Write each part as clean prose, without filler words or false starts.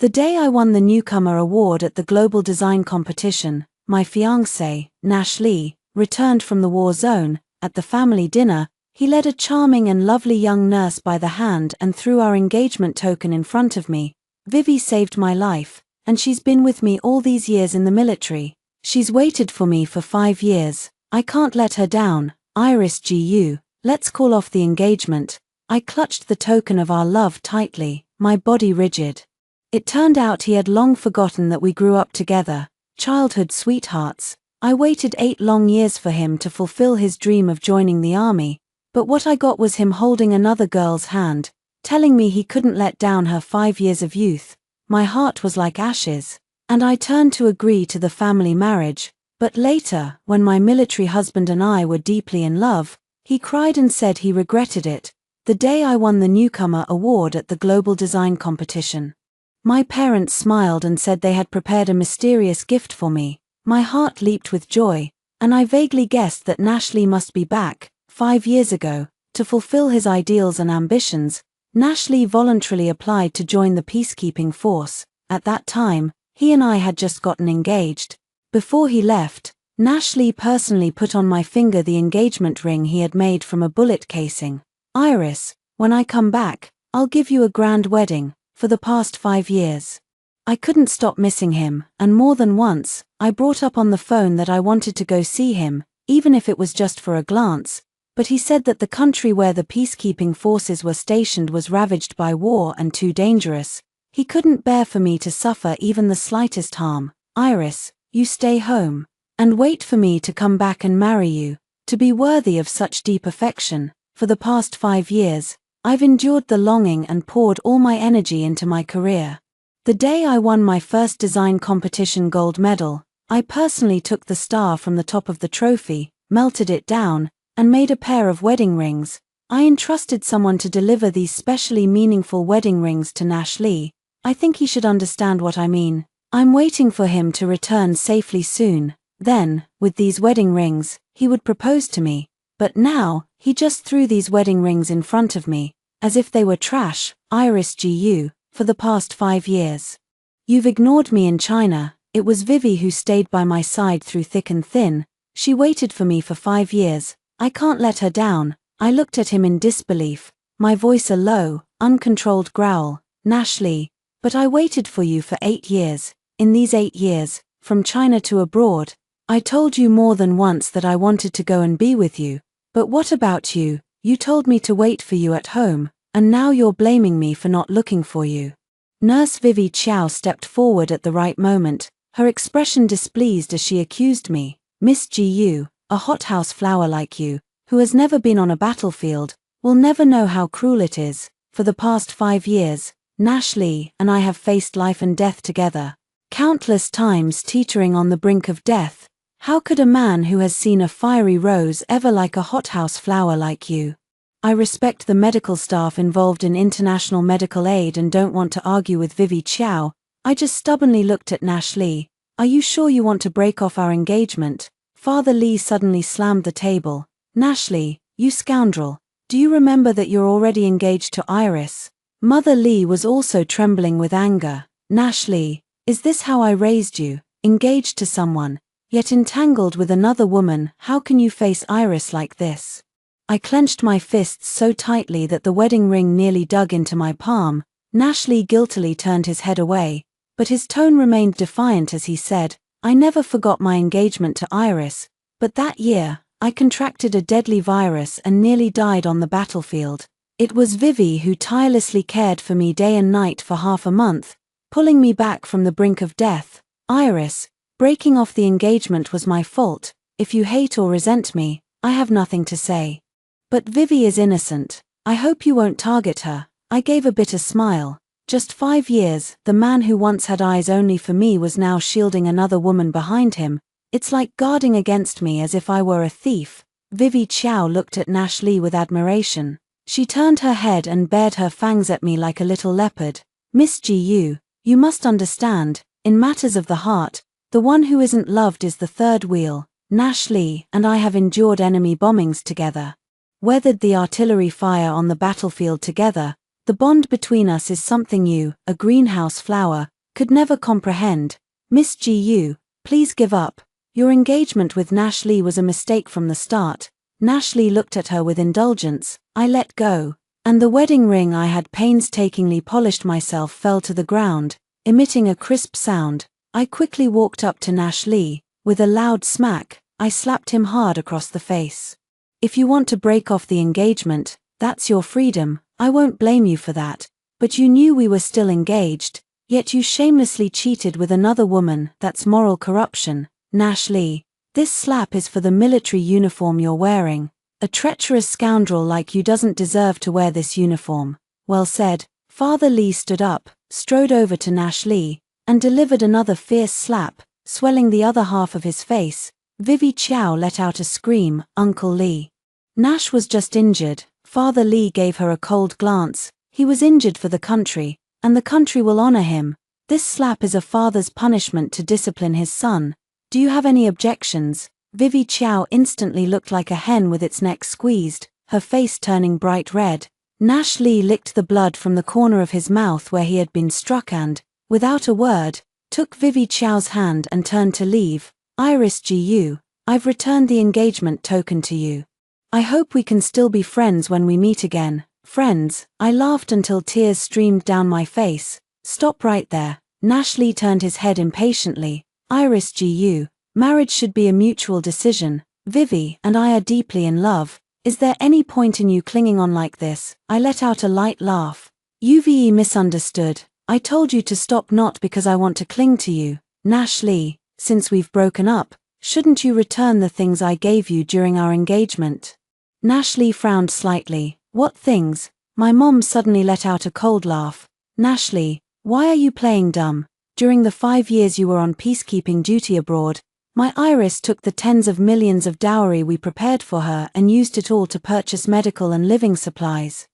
The day I won the Newcomer Award at the Global Design Competition, my fiancé, Nash Lee, returned from the war zone. At the family dinner, he led a charming and lovely young nurse by the hand and threw our engagement token in front of me. Vivi saved my life, and she's been with me all these years in the military. She's waited for me for 5 years. I can't let her down. Iris GU, let's call off the engagement. I clutched the token of our love tightly, my body rigid. It turned out he had long forgotten that we grew up together, childhood sweethearts. I waited 8 long years for him to fulfill his dream of joining the army, but what I got was him holding another girl's hand, telling me he couldn't let down her 5 years of youth. My heart was like ashes, and I turned to agree to the family marriage, but later, when my military husband and I were deeply in love, he cried and said he regretted it, the day I won the Newcomer Award at the Global Design Competition. My parents smiled and said they had prepared a mysterious gift for me. My heart leaped with joy, and I vaguely guessed that Nash Lee must be back. 5 years ago, to fulfill his ideals and ambitions, Nash Lee voluntarily applied to join the peacekeeping force. At that time, he and I had just gotten engaged. Before he left, Nash Lee personally put on my finger the engagement ring he had made from a bullet casing. Iris, when I come back, I'll give you a grand wedding. For the past 5 years, I couldn't stop missing him, and more than once, I brought up on the phone that I wanted to go see him, even if it was just for a glance, but he said that the country where the peacekeeping forces were stationed was ravaged by war and too dangerous. He couldn't bear for me to suffer even the slightest harm. Iris, you stay home, and wait for me to come back and marry you, to be worthy of such deep affection. For the past 5 years, I've endured the longing and poured all my energy into my career. The day I won my first design competition gold medal, I personally took the star from the top of the trophy, melted it down, and made a pair of wedding rings. I entrusted someone to deliver these specially meaningful wedding rings to Nash Lee. I think he should understand what I mean. I'm waiting for him to return safely soon. Then, with these wedding rings, he would propose to me. But now, he just threw these wedding rings in front of me, as if they were trash. Iris GU, for the past 5 years. You've ignored me in China. It was Vivi who stayed by my side through thick and thin. She waited for me for 5 years. I can't let her down. I looked at him in disbelief, my voice a low, uncontrolled growl. Nash Lee, but I waited for you for 8 years. In these 8 years, from China to abroad, I told you more than once that I wanted to go and be with you. But what about you? You told me to wait for you at home, and now you're blaming me for not looking for you. Nurse Vivi Chow stepped forward at the right moment, her expression displeased as she accused me. Miss GU, a hothouse flower like you, who has never been on a battlefield, will never know how cruel it is. For the past 5 years, Nash Lee and I have faced life and death together, countless times teetering on the brink of death. How could a man who has seen a fiery rose ever like a hothouse flower like you? I respect the medical staff involved in international medical aid and don't want to argue with Vivi Chow. I just stubbornly looked at Nash Lee. Are you sure you want to break off our engagement? Father Lee suddenly slammed the table. Nash Lee, you scoundrel. Do you remember that you're already engaged to Iris? Mother Lee was also trembling with anger. Nash Lee, is this how I raised you? Engaged to someone, yet entangled with another woman? How can you face Iris like this? I clenched my fists so tightly that the wedding ring nearly dug into my palm. Nash Lee guiltily turned his head away, but his tone remained defiant as he said, I never forgot my engagement to Iris, but that year, I contracted a deadly virus and nearly died on the battlefield. It was Vivi who tirelessly cared for me day and night for half a month, pulling me back from the brink of death. Iris, breaking off the engagement was my fault. If you hate or resent me, I have nothing to say. But Vivi is innocent. I hope you won't target her. I gave a bitter smile. Just 5 years, the man who once had eyes only for me was now shielding another woman behind him. It's like guarding against me as if I were a thief. Vivi Chow looked at Nash Lee with admiration. She turned her head and bared her fangs at me like a little leopard. Miss GU, you must understand, in matters of the heart, the one who isn't loved is the third wheel. Nash Lee and I have endured enemy bombings together, weathered the artillery fire on the battlefield together, The bond between us is something you, a greenhouse flower, could never comprehend. Miss Gu, please give up. Your engagement with Nash Lee was a mistake from the start. Nash Lee looked at her with indulgence. I let go. And the wedding ring I had painstakingly polished myself fell to the ground, emitting a crisp sound. I quickly walked up to Nash Lee. With a loud smack, I slapped him hard across the face. If you want to break off the engagement, that's your freedom, I won't blame you for that. But you knew we were still engaged, yet you shamelessly cheated with another woman. That's moral corruption. Nash Lee, this slap is for the military uniform you're wearing. A treacherous scoundrel like you doesn't deserve to wear this uniform. Well said. Father Lee stood up, strode over to Nash Lee, and delivered another fierce slap, swelling the other half of his face. Vivi Chow let out a scream. Uncle Lee. Nash was just injured. Father Lee gave her a cold glance. He was injured for the country, and the country will honor him. This slap is a father's punishment to discipline his son. Do you have any objections? Vivi Chow instantly looked like a hen with its neck squeezed, her face turning bright red. Nash Lee licked the blood from the corner of his mouth where he had been struck and, without a word, took Vivi Chow's hand and turned to leave. Iris Gu, I've returned the engagement token to you. I hope we can still be friends when we meet again. Friends? I laughed until tears streamed down my face. Stop right there. Nash Lee turned his head impatiently. Iris Gu, marriage should be a mutual decision. Vivi and I are deeply in love. Is there any point in you clinging on like this? I let out a light laugh. UVE misunderstood. I told you to stop, not because I want to cling to you. Nash Lee, since we've broken up, shouldn't you return the things I gave you during our engagement? Nash Lee frowned slightly. What things? My mom suddenly let out a cold laugh. Nash Lee, why are you playing dumb? During the 5 years you were on peacekeeping duty abroad, my Iris took the tens of millions of dowry we prepared for her and used it all to purchase medical and living supplies,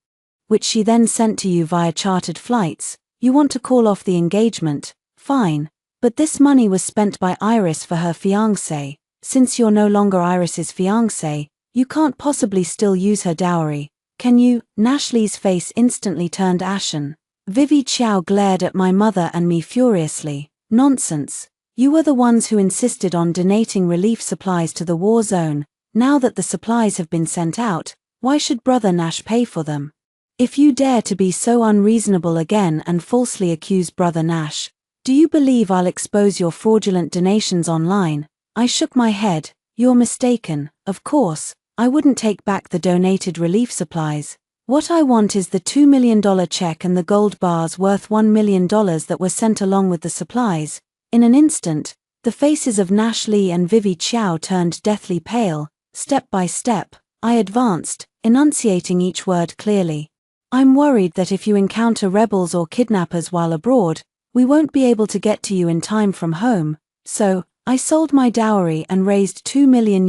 which she then sent to you via chartered flights. You want to call off the engagement? Fine. But this money was spent by Iris for her fiancé. Since you're no longer Iris's fiancé, you can't possibly still use her dowry, can you? Nash Lee's face instantly turned ashen. Vivi Chow glared at my mother and me furiously. Nonsense. You were the ones who insisted on donating relief supplies to the war zone. Now that the supplies have been sent out, why should Brother Nash pay for them? If you dare to be so unreasonable again and falsely accuse Brother Nash, do you believe I'll expose your fraudulent donations online? I shook my head. You're mistaken. Of course, I wouldn't take back the donated relief supplies. What I want is the $2 million check and the gold bars worth $1 million that were sent along with the supplies. In an instant, the faces of Nash Lee and Vivi Chow turned deathly pale. Step by step, I advanced, enunciating each word clearly. I'm worried that if you encounter rebels or kidnappers while abroad, we won't be able to get to you in time from home. So, I sold my dowry and raised $2 million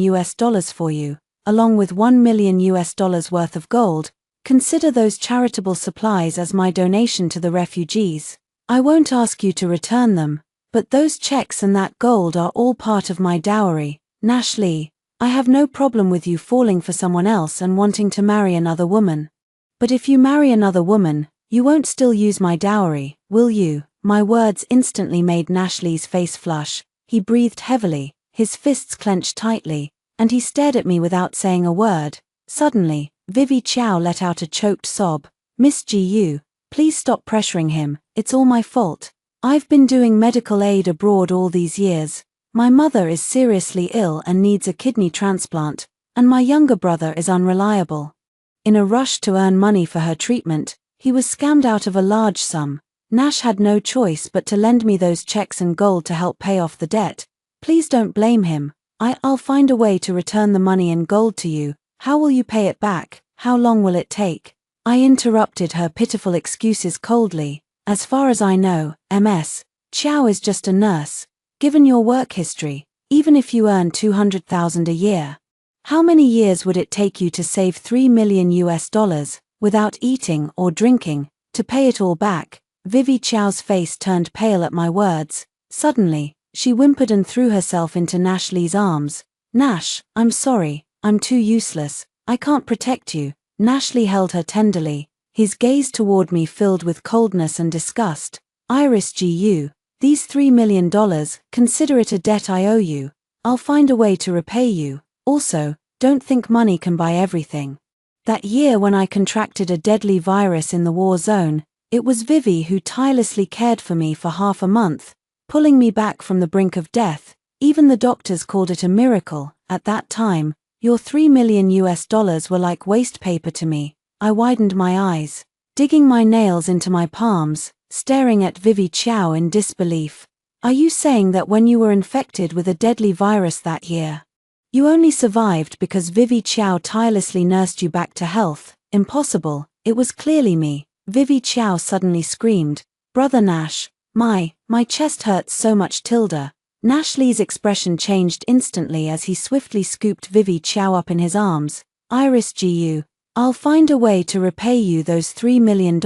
for you, along with $1 million worth of gold. Consider those charitable supplies as my donation to the refugees. I won't ask you to return them, but those checks and that gold are all part of my dowry. Nash Lee, I have no problem with you falling for someone else and wanting to marry another woman. But if you marry another woman, you won't still use my dowry, will you? My words instantly made Nash Lee's face flush. He breathed heavily, his fists clenched tightly, and he stared at me without saying a word. Suddenly, Vivi Chow let out a choked sob. Miss Gu, please stop pressuring him. It's all my fault. I've been doing medical aid abroad all these years. My mother is seriously ill and needs a kidney transplant, and my younger brother is unreliable. In a rush to earn money for her treatment, he was scammed out of a large sum. Nash had no choice but to lend me those checks and gold to help pay off the debt. Please don't blame him. I'll find a way to return the money and gold to you. How will you pay it back? How long will it take? I interrupted her pitiful excuses coldly. As far as I know, Ms. Chow is just a nurse. Given your work history, even if you earn $200,000 a year, how many years would it take you to save $3 million without eating or drinking to pay it all back? Vivi Chow's face turned pale at my words. Suddenly, she whimpered and threw herself into Nash Lee's arms. Nash, I'm sorry, I'm too useless. I can't protect you. Nash Lee held her tenderly. his gaze toward me filled with coldness and disgust. Iris Gu, these $3 million, consider it a debt I owe you. I'll find a way to repay you. Also, don't think money can buy everything. That year when I contracted a deadly virus in the war zone, it was Vivi who tirelessly cared for me for half a month, pulling me back from the brink of death. Even the doctors called it a miracle. At that time, your $3 million were like waste paper to me. I widened my eyes, digging my nails into my palms, staring at Vivi Chow in disbelief. Are you saying that when you were infected with a deadly virus that year, you only survived because Vivi Chow tirelessly nursed you back to health? Impossible, it was clearly me. Vivi Chow suddenly screamed. Brother Nash, my chest hurts so much. Tilda. Nash Lee's expression changed instantly as he swiftly scooped Vivi Chow up in his arms. Iris Gu, I'll find a way to repay you those $3 million.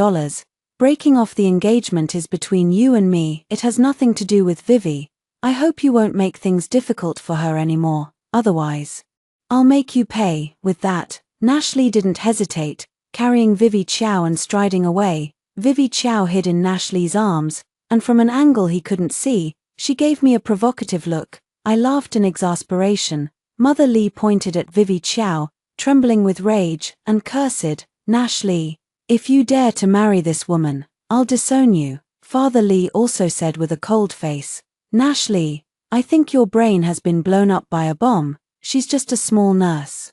Breaking off the engagement is between you and me. It has nothing to do with Vivi. I hope you won't make things difficult for her anymore. Otherwise, I'll make you pay. With that, Nash Lee didn't hesitate, carrying Vivi Chow and striding away. Vivi Chow hid in Nash Lee's arms, and from an angle he couldn't see, she gave me a provocative look. I laughed in exasperation. Mother Lee pointed at Vivi Chow, trembling with rage, and cursed, Nash Lee, if you dare to marry this woman, I'll disown you. Father Lee also said with a cold face, Nash Lee, I think your brain has been blown up by a bomb. She's just a small nurse.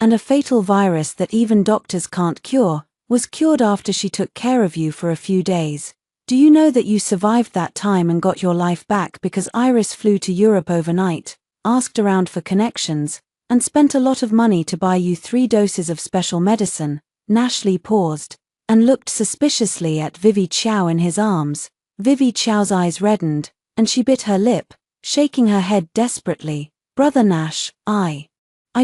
And a fatal virus that even doctors can't cure, was cured after she took care of you for a few days. Do you know that you survived that time and got your life back because Iris flew to Europe overnight, asked around for connections, and spent a lot of money to buy you 3 doses of special medicine? Nash Lee paused, and looked suspiciously at Vivi Chow in his arms. Vivi Chow's eyes reddened, and she bit her lip, shaking her head desperately. Brother Nash, I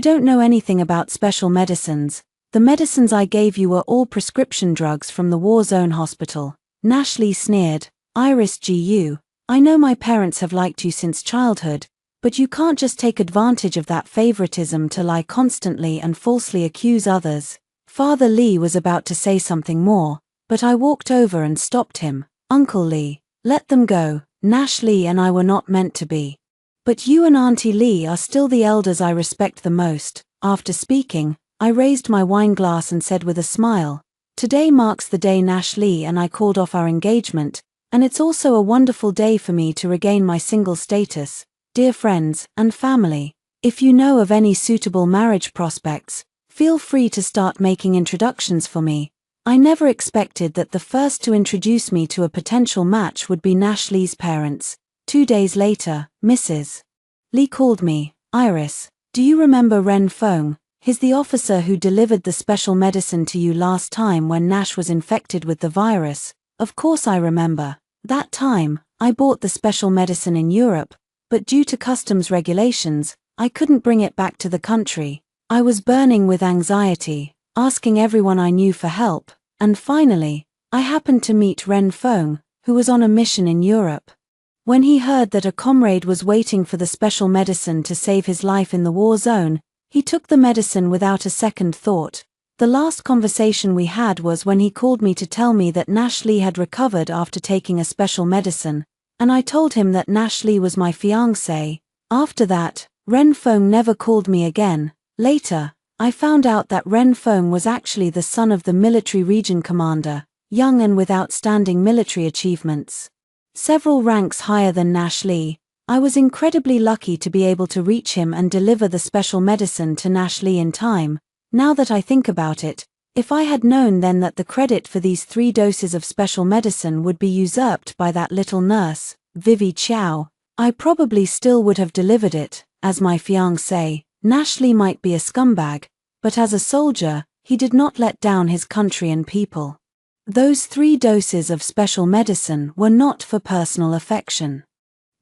don't know anything about special medicines. The medicines I gave you were all prescription drugs from the war zone hospital. Nash Lee sneered. Iris Gu, I know my parents have liked you since childhood, but you can't just take advantage of that favoritism to lie constantly and falsely accuse others. Father Lee was about to say something more, but I walked over and stopped him. Uncle Lee, let them go. Nash Lee and I were not meant to be. But you and Auntie Lee are still the elders I respect the most. After speaking, I raised my wine glass and said with a smile, today marks the day Nash Lee and I called off our engagement, and it's also a wonderful day for me to regain my single status. Dear friends and family, if you know of any suitable marriage prospects, feel free to start making introductions for me. I never expected that the first to introduce me to a potential match would be Nash Lee's parents. 2 days later, Mrs. Lee called me. Iris, do you remember Ren Feng? He's the officer who delivered the special medicine to you last time when Nash was infected with the virus. Of course I remember. That time, I bought the special medicine in Europe, but due to customs regulations, I couldn't bring it back to the country. I was burning with anxiety, asking everyone I knew for help, and finally, I happened to meet Ren Feng, who was on a mission in Europe. When he heard that a comrade was waiting for the special medicine to save his life in the war zone, he took the medicine without a second thought. The last conversation we had was when he called me to tell me that Nash Lee had recovered after taking a special medicine, and I told him that Nash Lee was my fiancé. After that, Ren Feng never called me again. Later, I found out that Ren Feng was actually the son of the military region commander, young and with outstanding military achievements. Several ranks higher than Nash Lee. I was incredibly lucky to be able to reach him and deliver the special medicine to Nash Lee in time. Now that I think about it, if I had known then that the credit for these 3 doses of special medicine would be usurped by that little nurse, Vivi Chow, I probably still would have delivered it. As my fiancé, Nash Lee might be a scumbag, but as a soldier, he did not let down his country and people. Those 3 doses of special medicine were not for personal affection,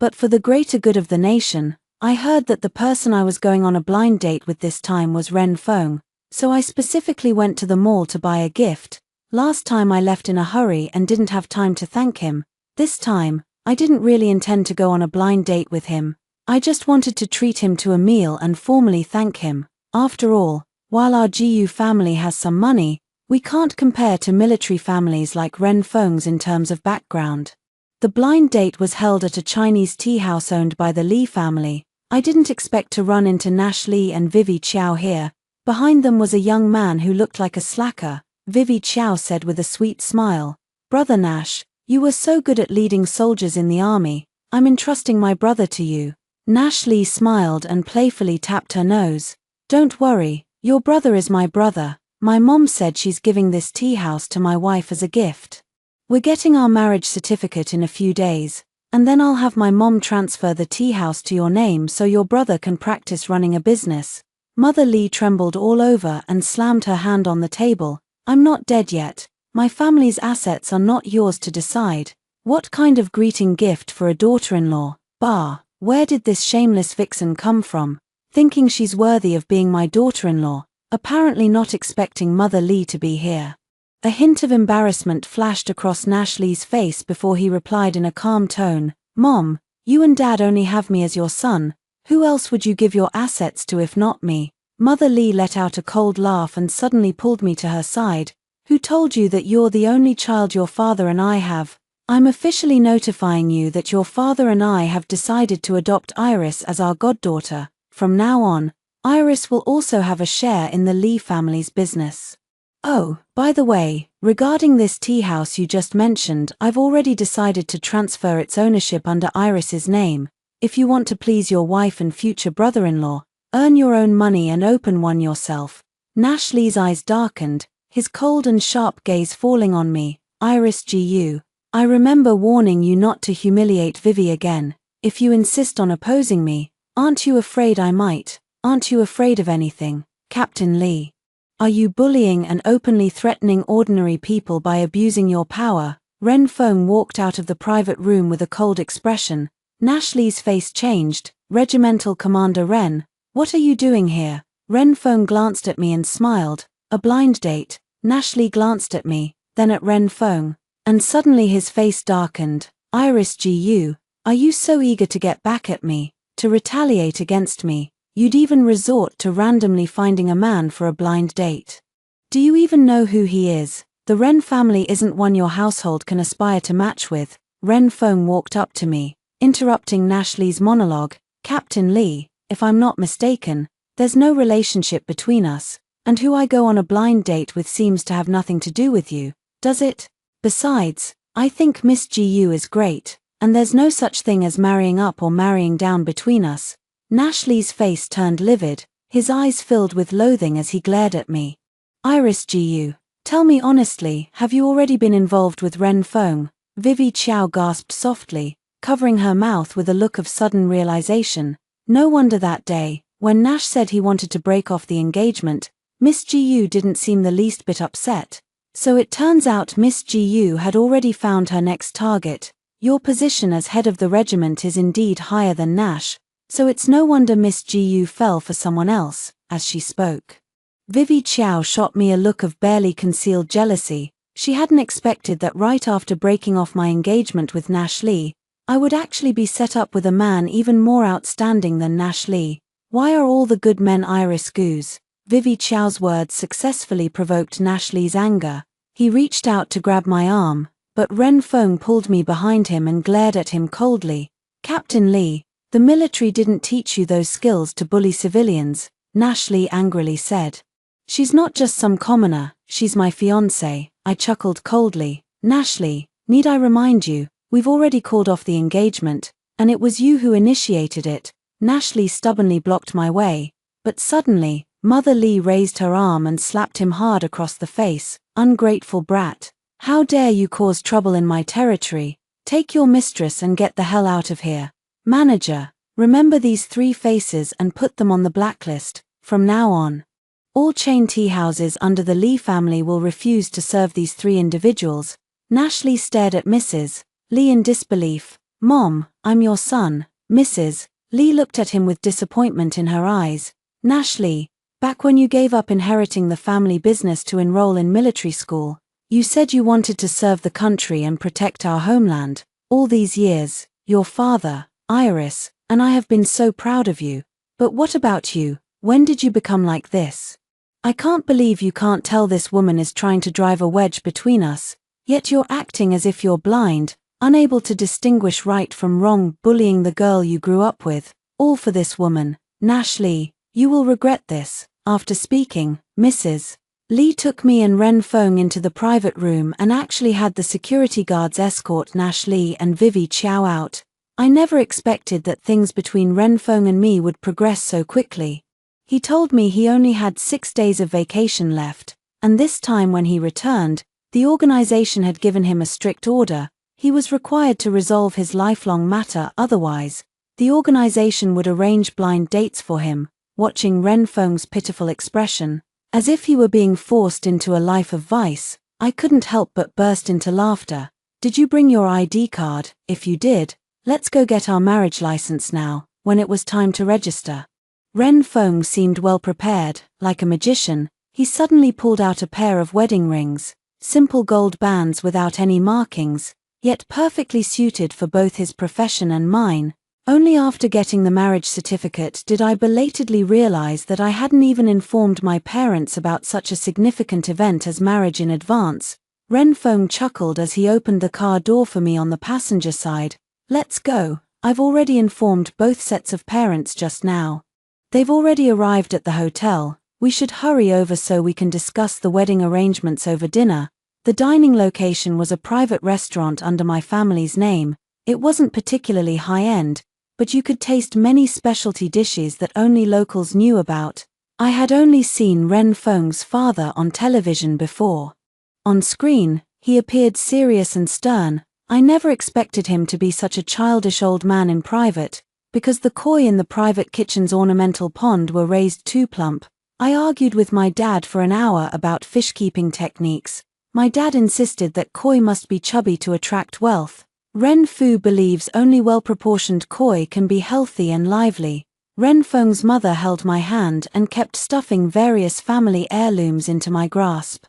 but for the greater good of the nation. I heard that the person I was going on a blind date with this time was Ren Feng, so I specifically went to the mall to buy a gift. Last time I left in a hurry and didn't have time to thank him. This time, I didn't really intend to go on a blind date with him. I just wanted to treat him to a meal and formally thank him. After all, while our GU family has some money, We can't compare to military families like Ren Feng's in terms of background. The blind date was held at a Chinese tea house owned by the Li family. I didn't expect to run into Nash Li and Vivi Qiao here. Behind them was a young man who looked like a slacker. Vivi Qiao said with a sweet smile, "Brother Nash, you were so good at leading soldiers in the army. I'm entrusting my brother to you." Nash Li smiled and playfully tapped her nose. "Don't worry, your brother is my brother. My mom said she's giving this tea house to my wife as a gift. We're getting our marriage certificate in a few days, and then I'll have my mom transfer the tea house to your name so your brother can practice running a business." Mother Li trembled all over and slammed her hand on the table. "I'm not dead yet. My family's assets are not yours to decide." What kind of greeting gift for a daughter-in-law? Bah, where did this shameless vixen come from? Thinking she's worthy of being my daughter-in-law, apparently not expecting Mother Li to be here. A hint of embarrassment flashed across Nash Li's face before he replied in a calm tone, "Mom, you and Dad only have me as your son. Who else would you give your assets to if not me?" Mother Li let out a cold laugh and suddenly pulled me to her side. "Who told you that you're the only child your father and I have? I'm officially notifying you that your father and I have decided to adopt Iris as our goddaughter. From now on, Iris will also have a share in the Li family's business. Oh, by the way, regarding this tea house you just mentioned, I've already decided to transfer its ownership under Iris's name. If you want to please your wife and future brother-in-law, earn your own money and open one yourself." Nash Li's eyes darkened, his cold and sharp gaze falling on me. "Iris Gu, I remember warning you not to humiliate Vivi again. If you insist on opposing me, aren't you afraid I might? Aren't you afraid of anything, Captain Li? Are you bullying and openly threatening ordinary people by abusing your power?" Ren Feng walked out of the private room with a cold expression. Nash Li's face changed. "Regimental Commander Ren, what are you doing here?" Ren Feng glanced at me and smiled. "A blind date." Nash Li glanced at me, then at Ren Feng, and suddenly his face darkened. "Iris Gu, are you so eager to get back at me, to retaliate against me, you'd even resort to randomly finding a man for a blind date? Do you even know who he is? The Ren family isn't one your household can aspire to match with." Ren Feng walked up to me, interrupting Nash Li's monologue. "Captain Li, if I'm not mistaken, there's no relationship between us, and who I go on a blind date with seems to have nothing to do with you, does it? Besides, I think Miss Gu is great, and there's no such thing as marrying up or marrying down between us." Nash Li's face turned livid, his eyes filled with loathing as he glared at me. "Iris Gu, tell me honestly, have you already been involved with Ren Feng?" Vivi Qiao gasped softly, covering her mouth with a look of sudden realization. No wonder that day, when Nash said he wanted to break off the engagement, Miss Gu didn't seem the least bit upset. So it turns out Miss Gu had already found her next target. Your position as head of the regiment is indeed higher than Nash, so it's no wonder Miss Gu fell for someone else. As she spoke, Vivi Qiao shot me a look of barely concealed jealousy. She hadn't expected that right after breaking off my engagement with Nash Li, I would actually be set up with a man even more outstanding than Nash Li. Why are all the good men Iris Gu's? Vivi Qiao's words successfully provoked Nash Li's anger. He reached out to grab my arm, but Ren Feng pulled me behind him and glared at him coldly. "Captain Li, the military didn't teach you those skills to bully civilians," Nash Li angrily said. "She's not just some commoner, she's my fiancée," I chuckled coldly. "Nash Li, need I remind you, we've already called off the engagement, and it was you who initiated it." Nash Li stubbornly blocked my way, but suddenly, Mother Li raised her arm and slapped him hard across the face. "Ungrateful brat. How dare you cause trouble in my territory? Take your mistress and get the hell out of here. Manager, remember these 3 faces and put them on the blacklist. From now on, all chain tea houses under the Li family will refuse to serve these 3 individuals." Nash Li stared at Mrs. Li in disbelief. "Mom, I'm your son." Mrs. Li looked at him with disappointment in her eyes. "Nash Li, back when you gave up inheriting the family business to enroll in military school, you said you wanted to serve the country and protect our homeland. All these years, your father, Iris, and I have been so proud of you. But what about you? When did you become like this?" I can't believe you can't tell this woman is trying to drive a wedge between us, yet you're acting as if you're blind, unable to distinguish right from wrong, bullying the girl you grew up with, all for this woman, Nash Lee. You will regret this." After speaking, Mrs. Lee took me and Ren Feng into the private room and actually had the security guards escort Nash Lee and Vivi Chow out. I never expected that things between Ren Feng and me would progress so quickly. He told me he only had 6 days of vacation left, and this time when he returned, the organization had given him a strict order. He was required to resolve his lifelong matter, otherwise, the organization would arrange blind dates for him. Watching Ren Feng's pitiful expression, as if he were being forced into a life of vice, I couldn't help but burst into laughter. "Did you bring your ID card? If you did, let's go get our marriage license now." When it was time to register, Ren Feng seemed well prepared. Like a magician, he suddenly pulled out a pair of wedding rings, simple gold bands without any markings, yet perfectly suited for both his profession and mine. Only after getting the marriage certificate did I belatedly realize that I hadn't even informed my parents about such a significant event as marriage in advance. Ren Feng chuckled as he opened the car door for me on the passenger side. "Let's go. I've already informed both sets of parents just now. They've already arrived at the hotel. We should hurry over so we can discuss the wedding arrangements over dinner." The dining location was a private restaurant under my family's name. It wasn't particularly high-end, but you could taste many specialty dishes that only locals knew about. I had only seen Ren Feng's father on television before. On screen, he appeared serious and stern. I never expected him to be such a childish old man in private, because the koi in the private kitchen's ornamental pond were raised too plump. I argued with my dad for an hour about fish-keeping techniques. My dad insisted that koi must be chubby to attract wealth. Ren Fu believes only well-proportioned koi can be healthy and lively. Ren Feng's mother held my hand and kept stuffing various family heirlooms into my grasp.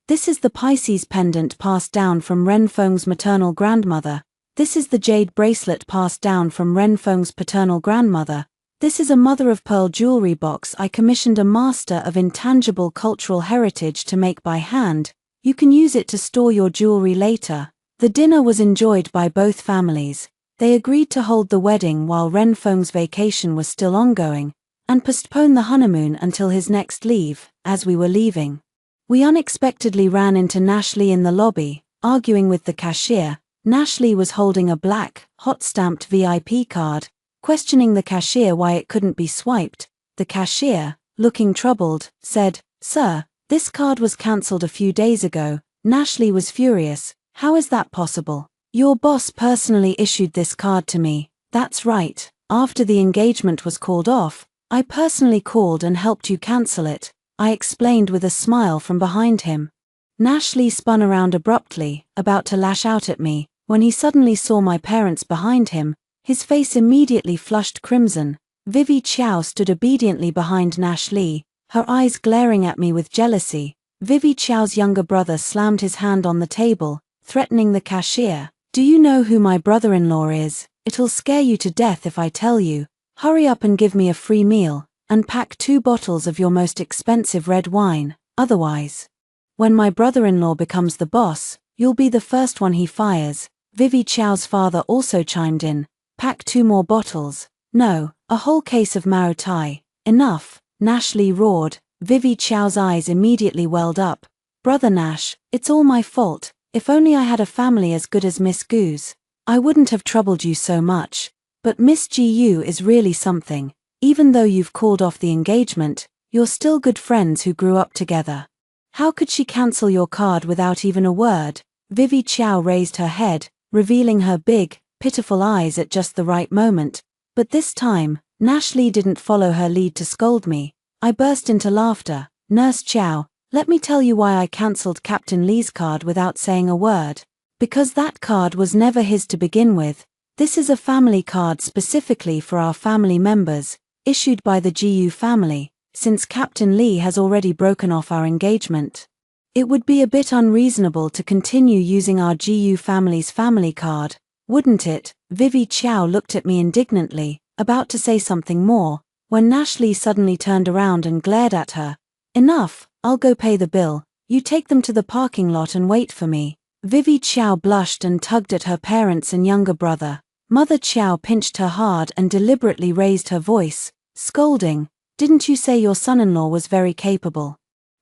"This is the Pisces pendant passed down from Ren Feng's maternal grandmother. This is the jade bracelet passed down from Ren Feng's paternal grandmother. This is a mother-of-pearl jewelry box I commissioned a master of intangible cultural heritage to make by hand. You can use it to store your jewelry later." The dinner was enjoyed by both families. They agreed to hold the wedding while Ren Feng's vacation was still ongoing, and postpone the honeymoon until his next leave. As we were leaving, we unexpectedly ran into Nash Lee in the lobby, arguing with the cashier. Nash Lee was holding a black, hot-stamped VIP card, questioning the cashier why it couldn't be swiped. The cashier, looking troubled, said, "Sir, this card was cancelled a few days ago." Nash Lee was furious. "How is that possible? Your boss personally issued this card to me." "That's right. After the engagement was called off, I personally called and helped you cancel it," I explained with a smile from behind him. Nash Lee spun around abruptly, about to lash out at me, when he suddenly saw my parents behind him. His face immediately flushed crimson. Vivi Chow stood obediently behind Nash Lee, her eyes glaring at me with jealousy. Vivi Chow's younger brother slammed his hand on the table, threatening the cashier. "Do you know who my brother-in-law is? It'll scare you to death if I tell you. Hurry up and give me a free meal, and pack 2 bottles of your most expensive red wine. Otherwise, when my brother-in-law becomes the boss, you'll be the first one he fires." Vivi Chow's father also chimed in. "Pack 2 more bottles. No, a whole case of Mao Tai." "Enough," Nash Lee roared. Vivi Chow's eyes immediately welled up. "Brother Nash, it's all my fault. If only I had a family as good as Miss Goose, I wouldn't have troubled you so much. But Miss GU is really something. Even though you've called off the engagement, you're still good friends who grew up together. How could she cancel your card without even a word?" Vivi Chow raised her head, revealing her big, pitiful eyes at just the right moment. But this time, Nash Lee didn't follow her lead to scold me. I burst into laughter. "Nurse Chow, let me tell you why I cancelled Captain Lee's card without saying a word. Because that card was never his to begin with. This is a family card specifically for our family members, issued by the GU family, since Captain Lee has already broken off our engagement. It would be a bit unreasonable to continue using our GU family's family card, wouldn't it?" Vivi Chow looked at me indignantly, about to say something more, when Nash Lee suddenly turned around and glared at her. Enough, I'll go pay the bill. You take them to the parking lot and wait for me. Vivi Qiao blushed and tugged at her parents and younger brother. Mother Qiao pinched her hard and deliberately raised her voice, scolding, "Didn't you say your son-in-law was very capable?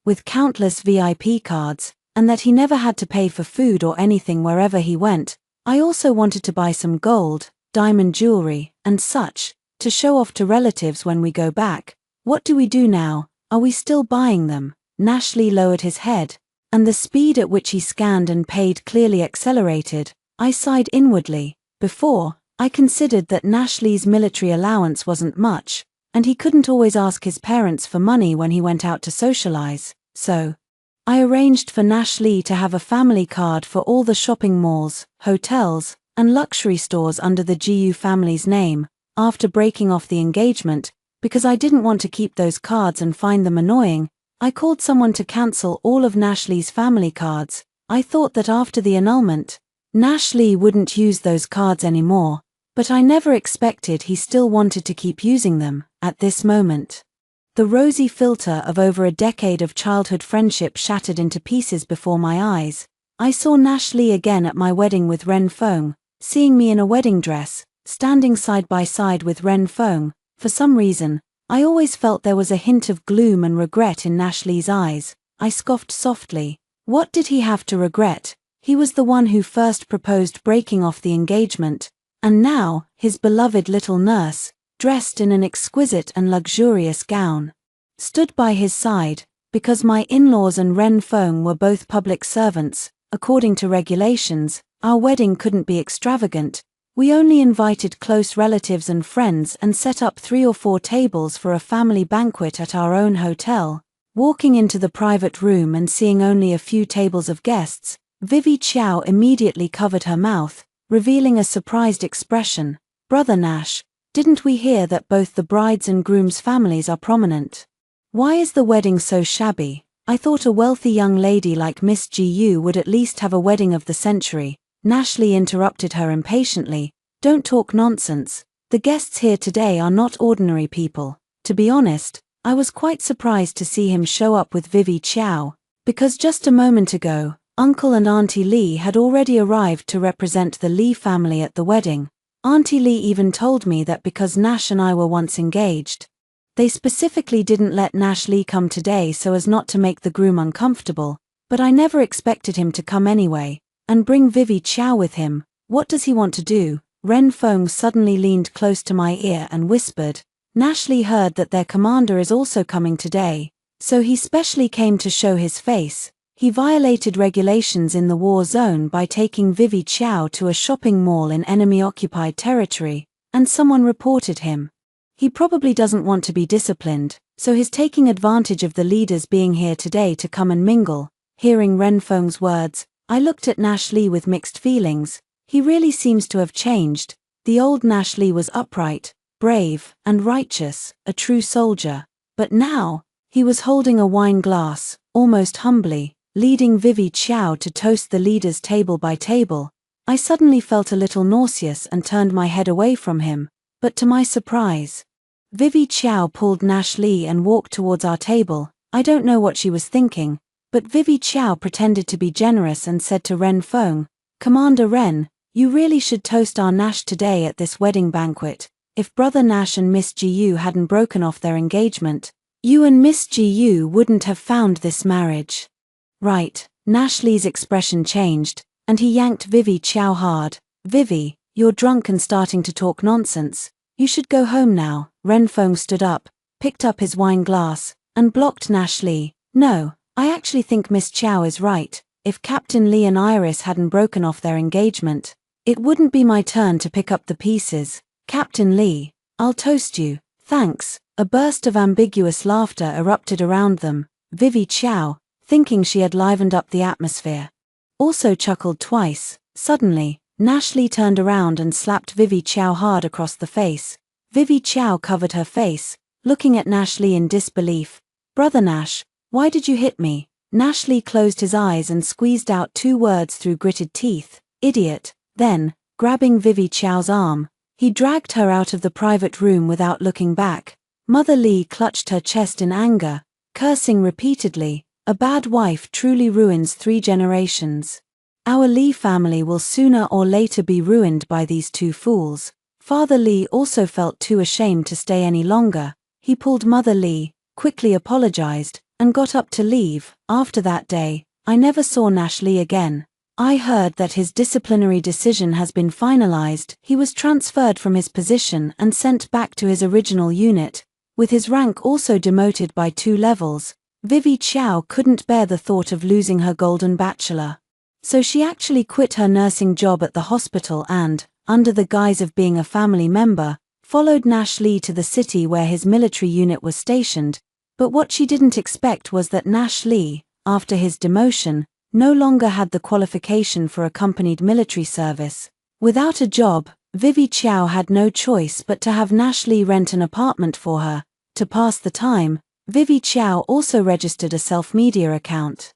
With countless VIP cards, and that he never had to pay for food or anything wherever he went. I also wanted to buy some gold, diamond jewelry, and such, to show off to relatives when we go back. What do we do now? Are we still buying them?" Nash Lee lowered his head, and the speed at which he scanned and paid clearly accelerated. I sighed inwardly. Before, I considered that Nash Lee's military allowance wasn't much, and he couldn't always ask his parents for money when he went out to socialize, so I arranged for Nash Lee to have a family card for all the shopping malls, hotels, and luxury stores under the GU family's name, after breaking off the engagement. Because I didn't want to keep those cards and find them annoying, I called someone to cancel all of Nash Lee's family cards. I thought that after the annulment, Nash Lee wouldn't use those cards anymore, but I never expected he still wanted to keep using them. At this moment, the rosy filter of over a decade of childhood friendship shattered into pieces before my eyes. I saw Nash Lee again at my wedding with Ren Feng, seeing me in a wedding dress, standing side by side with Ren Feng. For some reason, I always felt there was a hint of gloom and regret in Nash Lee's eyes. I scoffed softly. What did he have to regret? He was the one who first proposed breaking off the engagement, and now, his beloved little nurse, dressed in an exquisite and luxurious gown, stood by his side. Because my in-laws and Ren Feng were both public servants, according to regulations, our wedding couldn't be extravagant. We only invited close relatives and friends and set up 3 or 4 tables for a family banquet at our own hotel. Walking into the private room and seeing only a few tables of guests, Vivi Qiao immediately covered her mouth, revealing a surprised expression. "Brother Nash, didn't we hear that both the bride's and groom's families are prominent? Why is the wedding so shabby? I thought a wealthy young lady like Miss GU would at least have a wedding of the century." Nash Lee interrupted her impatiently. "Don't talk nonsense. The guests here today are not ordinary people." To be honest, I was quite surprised to see him show up with Vivi Qiao, because just a moment ago, Uncle and Auntie Lee had already arrived to represent the Lee family at the wedding. Auntie Lee even told me that because Nash and I were once engaged, they specifically didn't let Nash Lee come today so as not to make the groom uncomfortable, but I never expected him to come anyway. And bring Vivi Qiao with him. What does he want to do? Ren Feng suddenly leaned close to my ear and whispered. Nash Lee heard that their commander is also coming today, so he specially came to show his face. He violated regulations in the war zone by taking Vivi Qiao to a shopping mall in enemy-occupied territory, and someone reported him. He probably doesn't want to be disciplined, so he's taking advantage of the leaders being here today to come and mingle. Hearing Ren Feng's words, I looked at Nash Lee with mixed feelings. He really seems to have changed. The old Nash Lee was upright, brave, and righteous, a true soldier. But now, he was holding a wine glass, almost humbly, leading Vivi Qiao to toast the leaders table by table. I suddenly felt a little nauseous and turned my head away from him, but to my surprise, Vivi Qiao pulled Nash Lee and walked towards our table. I don't know what she was thinking, but Vivi Qiao pretended to be generous and said to Ren Feng, "Commander Ren, you really should toast our Nash today at this wedding banquet. If Brother Nash and Miss GU hadn't broken off their engagement, you and Miss GU wouldn't have found this marriage." Right. Nash Lee's expression changed, and he yanked Vivi Qiao hard. "Vivi, you're drunk and starting to talk nonsense. You should go home now." Ren Feng stood up, picked up his wine glass, and blocked Nash Lee. "No, I actually think Miss Qiao is right. If Captain Lee and Iris hadn't broken off their engagement, it wouldn't be my turn to pick up the pieces. Captain Lee, I'll toast you." "Thanks." A burst of ambiguous laughter erupted around them. Vivi Qiao, thinking she had livened up the atmosphere, also chuckled twice. Suddenly, Nash Lee turned around and slapped Vivi Qiao hard across the face. Vivi Qiao covered her face, looking at Nash Lee in disbelief. "Brother Nash, why did you hit me?" Nash Lee closed his eyes and squeezed out 2 words through gritted teeth. "Idiot." Then, grabbing Vivi Qiao's arm, he dragged her out of the private room without looking back. Mother Lee clutched her chest in anger. cursing repeatedly. A bad wife truly ruins 3 generations. Our Lee family will sooner or later be ruined by these 2 fools. Father Lee also felt too ashamed to stay any longer. He pulled Mother Lee, quickly apologized, and got up to leave. After that day, I never saw Nash Lee again. I heard that his disciplinary decision has been finalized. He was transferred from his position and sent back to his original unit, with his rank also demoted by 2 levels. Vivi Chow couldn't bear the thought of losing her golden bachelor. So she actually quit her nursing job at the hospital and, under the guise of being a family member, followed Nash Lee to the city where his military unit was stationed. But what she didn't expect was that Nash Lee, after his demotion, no longer had the qualification for accompanied military service. Without a job, Vivi Chow had no choice but to have Nash Lee rent an apartment for her. To pass the time, Vivi Chow also registered a self-media account,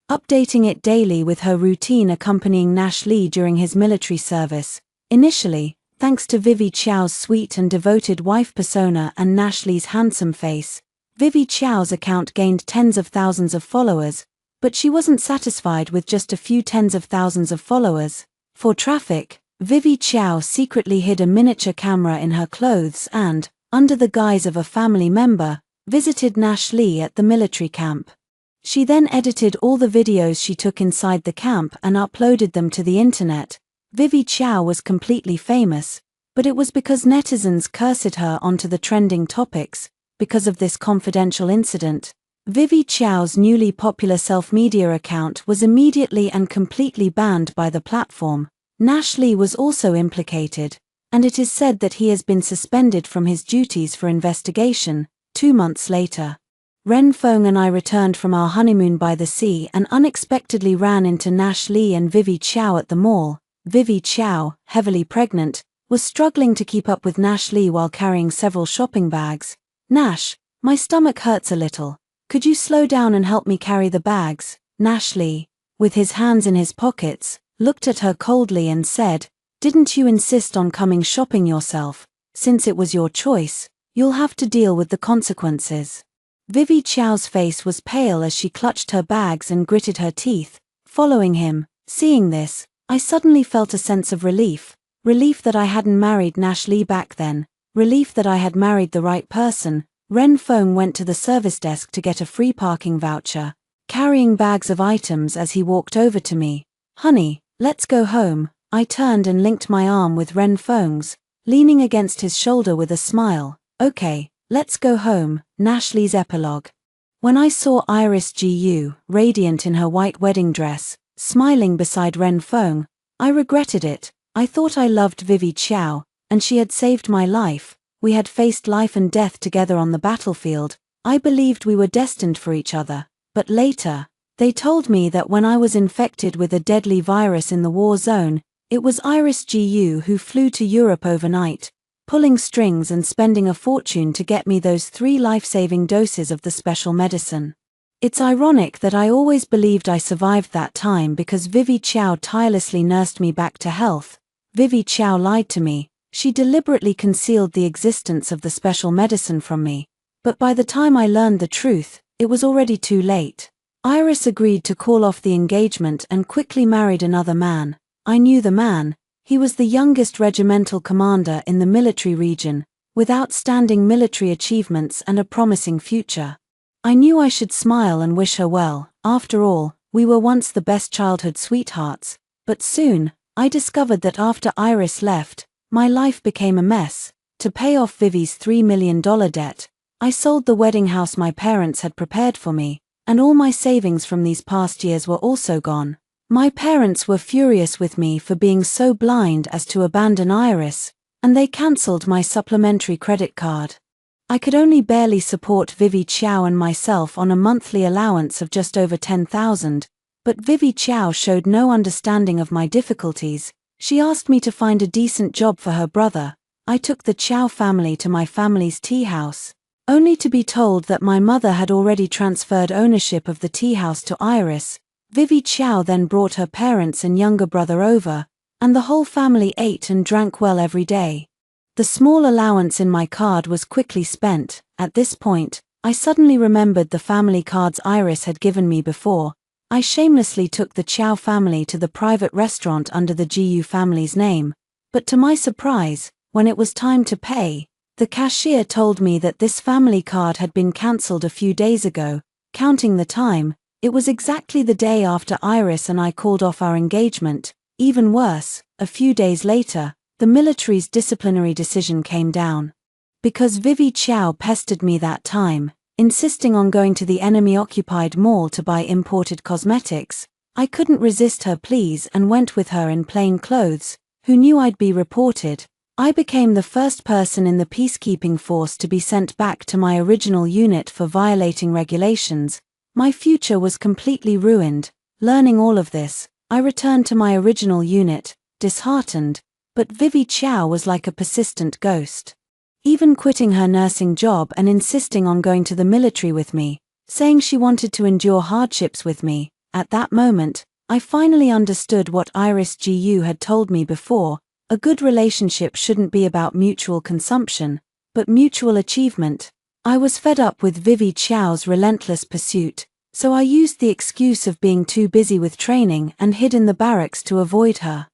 updating it daily with her routine accompanying Nash Lee during his military service. Initially, thanks to Vivi Chow's sweet and devoted wife persona and Nash Lee's handsome face, Vivi Chow's account gained tens of thousands of followers, but she wasn't satisfied with just a few tens of thousands of followers. For traffic, Vivi Chow secretly hid a miniature camera in her clothes and, under the guise of a family member, visited Nash Lee at the military camp. She then edited all the videos she took inside the camp and uploaded them to the internet. Vivi Chow was completely famous, but it was because netizens cursed her onto the trending topics. Because of this confidential incident, Vivi Chow's newly popular self-media account was immediately and completely banned by the platform. Nash Lee was also implicated, and it is said that he has been suspended from his duties for investigation. 2 months later, Ren Feng and I returned from our honeymoon by the sea and unexpectedly ran into Nash Lee and Vivi Chow at the mall. Vivi Chow, heavily pregnant, was struggling to keep up with Nash Lee while carrying several shopping bags. "Nash, my stomach hurts a little. Could you slow down and help me carry the bags?" Nash Lee, with his hands in his pockets, looked at her coldly and said, "Didn't you insist on coming shopping yourself? Since it was your choice, you'll have to deal with the consequences." Vivi Chow's face was pale as she clutched her bags and gritted her teeth, following him. Seeing this, I suddenly felt a sense of relief. Relief that I hadn't married Nash Lee back then. Relief that I had married the right person. Ren Feng went to the service desk to get a free parking voucher, carrying bags of items as he walked over to me. "Honey, let's go home." I turned and linked my arm with Ren Feng's, leaning against his shoulder with a smile. "Okay, let's go home." Nash Lee's epilogue. When I saw Iris Gu, radiant in her white wedding dress, smiling beside Ren Feng, I regretted it. I thought I loved Vivi Chow, and she had saved my life. We had faced life and death together on the battlefield. I believed we were destined for each other. But later, they told me that when I was infected with a deadly virus in the war zone, it was Iris Gu who flew to Europe overnight, pulling strings and spending a fortune to get me those 3 life-saving doses of the special medicine. It's ironic that I always believed I survived that time because Vivi Chow tirelessly nursed me back to health. Vivi Chow lied to me. She deliberately concealed the existence of the special medicine from me. But by the time I learned the truth, it was already too late. Iris agreed to call off the engagement and quickly married another man. I knew the man. He was the youngest regimental commander in the military region, with outstanding military achievements and a promising future. I knew I should smile and wish her well. After all, we were once the best childhood sweethearts. But soon, I discovered that after Iris left, my life became a mess. To pay off Vivi's $3 million debt, I sold the wedding house my parents had prepared for me, and all my savings from these past years were also gone. My parents were furious with me for being so blind as to abandon Iris, and they cancelled my supplementary credit card. I could only barely support Vivi Chow and myself on a monthly allowance of just over $10,000, but Vivi Chow showed no understanding of my difficulties. She asked me to find a decent job for her brother. I took the Chow family to my family's tea house, only to be told that my mother had already transferred ownership of the tea house to Iris. Vivi Chow then brought her parents and younger brother over, and the whole family ate and drank well every day. The small allowance in my card was quickly spent. At this point, I suddenly remembered the family cards Iris had given me before. I shamelessly took the Chow family to the private restaurant under the GU family's name, but to my surprise, when it was time to pay, the cashier told me that this family card had been cancelled a few days ago. Counting the time, it was exactly the day after Iris and I called off our engagement. Even worse, a few days later, the military's disciplinary decision came down. Because Vivi Chow pestered me that time, insisting on going to the enemy-occupied mall to buy imported cosmetics, I couldn't resist her pleas and went with her in plain clothes, who knew I'd be reported. I became the first person in the peacekeeping force to be sent back to my original unit for violating regulations. My future was completely ruined. Learning all of this, I returned to my original unit, disheartened, but Vivi Chow was like a persistent ghost. Even quitting her nursing job and insisting on going to the military with me, saying she wanted to endure hardships with me. At that moment, I finally understood what Iris GU had told me before. A good relationship shouldn't be about mutual consumption, but mutual achievement. I was fed up with Vivi Chow's relentless pursuit, so I used the excuse of being too busy with training and hid in the barracks to avoid her.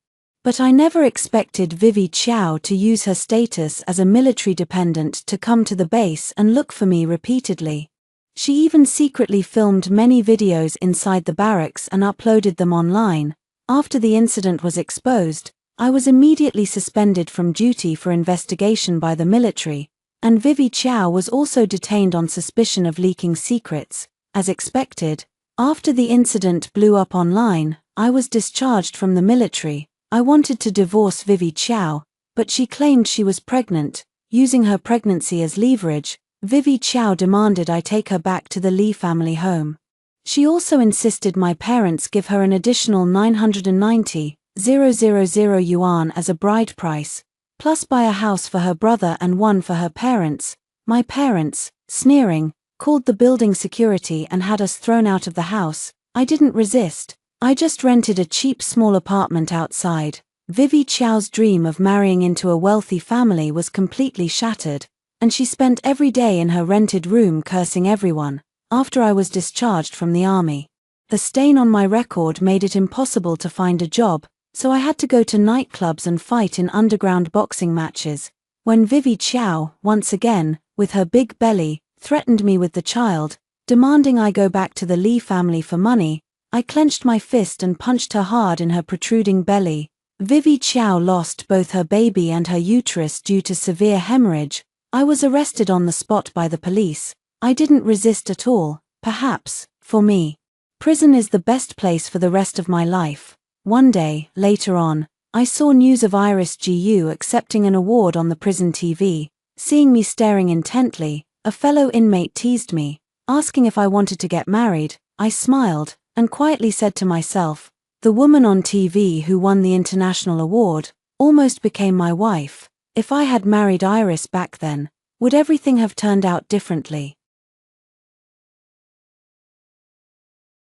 But I never expected Vivi Chow to use her status as a military dependent to come to the base and look for me repeatedly. She even secretly filmed many videos inside the barracks and uploaded them online. After the incident was exposed, I was immediately suspended from duty for investigation by the military, and Vivi Chow was also detained on suspicion of leaking secrets. As expected, after the incident blew up online, I was discharged from the military. I wanted to divorce Vivi Chow, but she claimed she was pregnant. Using her pregnancy as leverage, Vivi Chow demanded I take her back to the Lee family home. She also insisted my parents give her an additional 990,000 yuan as a bride price, plus buy a house for her brother and one for her parents. My parents, sneering, called the building security and had us thrown out of the house. I didn't resist. I just rented a cheap small apartment outside. Vivi Chow's dream of marrying into a wealthy family was completely shattered, and she spent every day in her rented room cursing everyone. After I was discharged from the army, the stain on my record made it impossible to find a job, so I had to go to nightclubs and fight in underground boxing matches. When Vivi Chow, once again, with her big belly, threatened me with the child, demanding I go back to the Lee family for money, I clenched my fist and punched her hard in her protruding belly. Vivi Chow lost both her baby and her uterus due to severe hemorrhage. I was arrested on the spot by the police. I didn't resist at all. Perhaps, for me, prison is the best place for the rest of my life. One day, later on, I saw news of Iris GU accepting an award on the prison TV. Seeing me staring intently, a fellow inmate teased me, asking if I wanted to get married. I smiled and quietly said to myself, the woman on TV who won the international award almost became my wife. If I had married Iris back then, would everything have turned out differently?